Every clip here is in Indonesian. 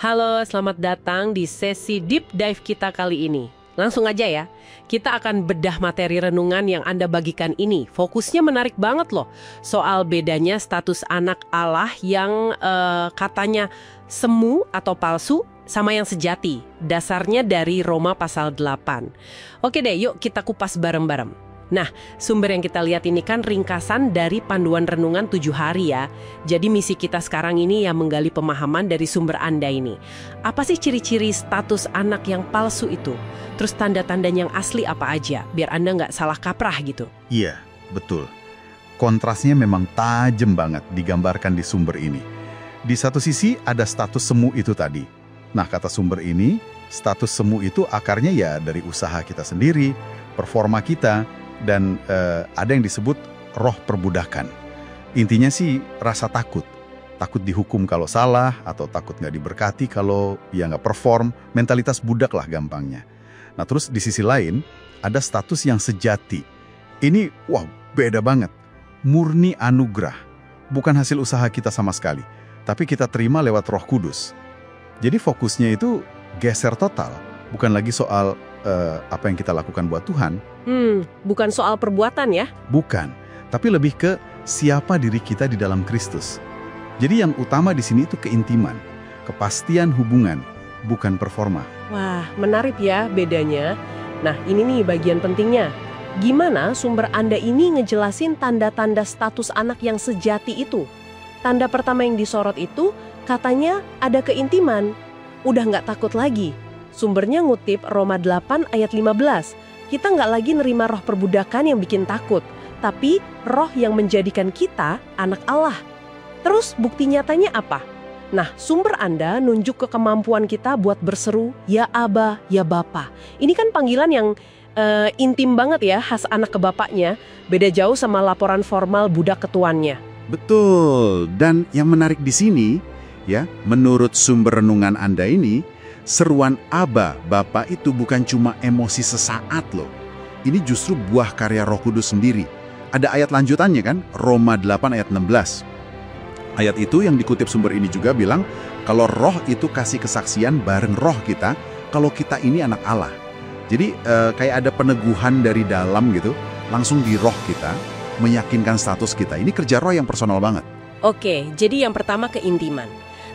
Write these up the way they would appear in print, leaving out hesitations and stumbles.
Halo, selamat datang di sesi Deep Dive kita kali ini. Langsung aja ya, kita akan bedah materi renungan yang Anda bagikan ini. Fokusnya menarik banget loh, soal bedanya status anak Allah yang katanya semu atau palsu sama yang sejati. Dasarnya dari Roma pasal 8. Oke deh, yuk kita kupas bareng-bareng. Nah, sumber yang kita lihat ini kan ringkasan dari panduan renungan 7 hari ya. Jadi misi kita sekarang ini yang menggali pemahaman dari sumber Anda ini. Apa sih ciri-ciri status anak yang palsu itu? Terus tanda-tandanya yang asli apa aja? Biar Anda nggak salah kaprah gitu. Iya, betul. Kontrasnya memang tajam banget digambarkan di sumber ini. Di satu sisi ada status semu itu tadi. Nah, kata sumber ini, status semu itu akarnya ya dari usaha kita sendiri, performa kita, dan ada yang disebut roh perbudakan. Intinya sih rasa takut. Takut dihukum kalau salah, atau takut nggak diberkati kalau ya nggak perform. Mentalitas budak lah gampangnya. Nah terus di sisi lain, ada status yang sejati. Ini, wah beda banget. Murni anugerah. Bukan hasil usaha kita sama sekali. Tapi kita terima lewat Roh Kudus. Jadi fokusnya itu geser total. Bukan lagi soal apa yang kita lakukan buat Tuhan. Bukan soal perbuatan ya? Bukan, tapi lebih ke siapa diri kita di dalam Kristus. Jadi yang utama di sini itu keintiman, kepastian hubungan, bukan performa. Wah, menarik ya bedanya. Nah, ini nih bagian pentingnya. Gimana sumber Anda ini ngejelasin tanda-tanda status anak yang sejati itu? Tanda pertama yang disorot itu katanya ada keintiman. Udah nggak takut lagi. Sumbernya ngutip Roma 8 ayat 15. Kita nggak lagi nerima roh perbudakan yang bikin takut, tapi roh yang menjadikan kita anak Allah. Terus bukti nyatanya apa? Nah, sumber Anda nunjuk ke kemampuan kita buat berseru, ya Aba, ya Bapa. Ini kan panggilan yang intim banget ya, khas anak ke bapaknya. Beda jauh sama laporan formal budak ke tuannya. Betul, dan yang menarik di sini, ya, menurut sumber renungan Anda ini, seruan Aba, Bapa itu bukan cuma emosi sesaat loh. Ini justru buah karya Roh Kudus sendiri. Ada ayat lanjutannya kan, Roma 8 ayat 16. Ayat itu yang dikutip sumber ini juga bilang, kalau roh itu kasih kesaksian bareng roh kita, kalau kita ini anak Allah. Jadi kayak ada peneguhan dari dalam gitu, langsung di roh kita, meyakinkan status kita. Ini kerja roh yang personal banget. Oke, jadi yang pertama keintiman.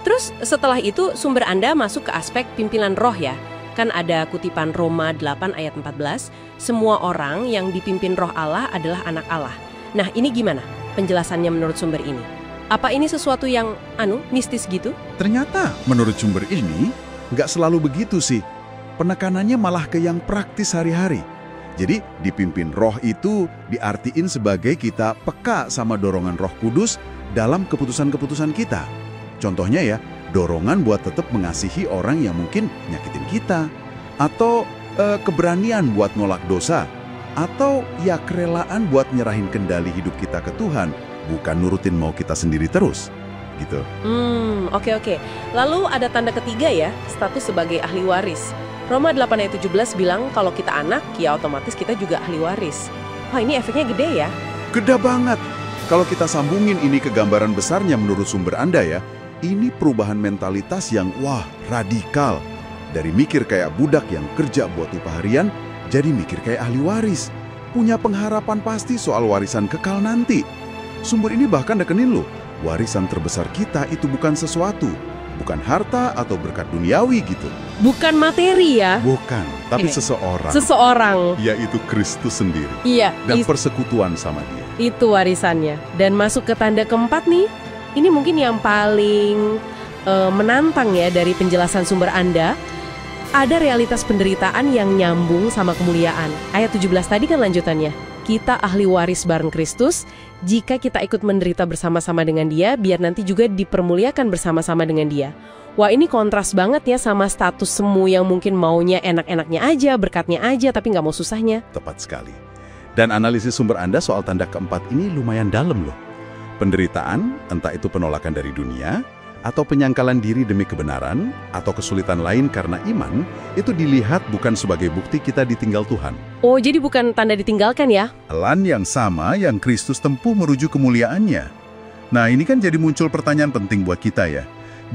Terus setelah itu sumber Anda masuk ke aspek pimpinan roh ya. Kan ada kutipan Roma 8 ayat 14, semua orang yang dipimpin roh Allah adalah anak Allah. Nah ini gimana penjelasannya menurut sumber ini? Apa ini sesuatu yang mistis gitu? Ternyata menurut sumber ini, nggak selalu begitu sih. Penekanannya malah ke yang praktis hari-hari. Jadi dipimpin roh itu diartiin sebagai kita peka sama dorongan Roh Kudus dalam keputusan-keputusan kita. Contohnya ya, dorongan buat tetap mengasihi orang yang mungkin nyakitin kita. Atau keberanian buat nolak dosa. Atau ya kerelaan buat nyerahin kendali hidup kita ke Tuhan. Bukan nurutin mau kita sendiri terus. Gitu. Oke. Lalu ada tanda ketiga ya, status sebagai ahli waris. Roma 8 ayat 17 bilang kalau kita anak, ya otomatis kita juga ahli waris. Wah ini efeknya gede ya. Gede banget. Kalau kita sambungin ini ke gambaran besarnya menurut sumber Anda ya, ini perubahan mentalitas yang radikal. Dari mikir kayak budak yang kerja buat upah harian, jadi mikir kayak ahli waris. Punya pengharapan pasti soal warisan kekal nanti. Sumber ini bahkan nekenin loh, warisan terbesar kita itu bukan sesuatu. Bukan harta atau berkat duniawi gitu. Bukan materi ya? Bukan, tapi seseorang. Seseorang. Yaitu Kristus sendiri. Iya. Dan persekutuan sama dia. Itu warisannya. Dan masuk ke tanda keempat nih, ini mungkin yang paling menantang ya dari penjelasan sumber Anda. Ada realitas penderitaan yang nyambung sama kemuliaan. Ayat 17 tadi kan lanjutannya. Kita ahli waris bareng Kristus, jika kita ikut menderita bersama-sama dengan Dia, biar nanti juga dipermuliakan bersama-sama dengan Dia. Wah ini kontras banget ya sama status semu yang mungkin maunya enak-enaknya aja, berkatnya aja, tapi nggak mau susahnya. Tepat sekali. Dan analisis sumber Anda soal tanda keempat ini lumayan dalam loh. Penderitaan, entah itu penolakan dari dunia, atau penyangkalan diri demi kebenaran, atau kesulitan lain karena iman, itu dilihat bukan sebagai bukti kita ditinggal Tuhan. Oh, jadi bukan tanda ditinggalkan ya? Jalan yang sama yang Kristus tempuh menuju kemuliaannya. Nah, ini kan jadi muncul pertanyaan penting buat kita ya.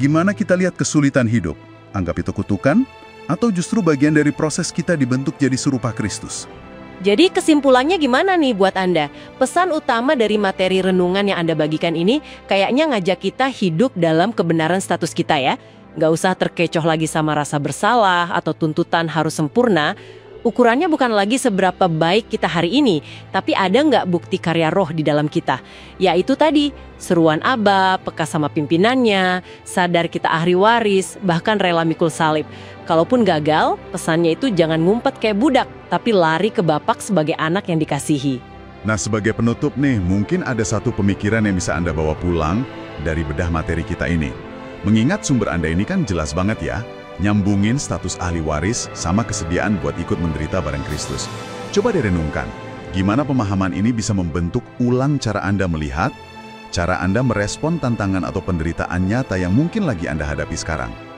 Gimana kita lihat kesulitan hidup? Anggap itu kutukan? Atau justru bagian dari proses kita dibentuk jadi serupa Kristus? Jadi kesimpulannya gimana nih buat Anda? Pesan utama dari materi renungan yang Anda bagikan ini kayaknya ngajak kita hidup dalam kebenaran status kita ya. Nggak usah terkecoh lagi sama rasa bersalah atau tuntutan harus sempurna. Ukurannya bukan lagi seberapa baik kita hari ini, tapi ada nggak bukti karya roh di dalam kita? Yaitu tadi, seruan Aba, peka sama pimpinannya, sadar kita ahli waris, bahkan rela mikul salib. Kalaupun gagal, pesannya itu jangan ngumpet kayak budak, tapi lari ke Bapak sebagai anak yang dikasihi. Nah, sebagai penutup nih, mungkin ada satu pemikiran yang bisa Anda bawa pulang dari bedah materi kita ini. Mengingat sumber Anda ini kan jelas banget ya, nyambungin status ahli waris sama kesediaan buat ikut menderita bareng Kristus. Coba direnungkan, gimana pemahaman ini bisa membentuk ulang cara Anda melihat, cara Anda merespon tantangan atau penderitaan nyata yang mungkin lagi Anda hadapi sekarang.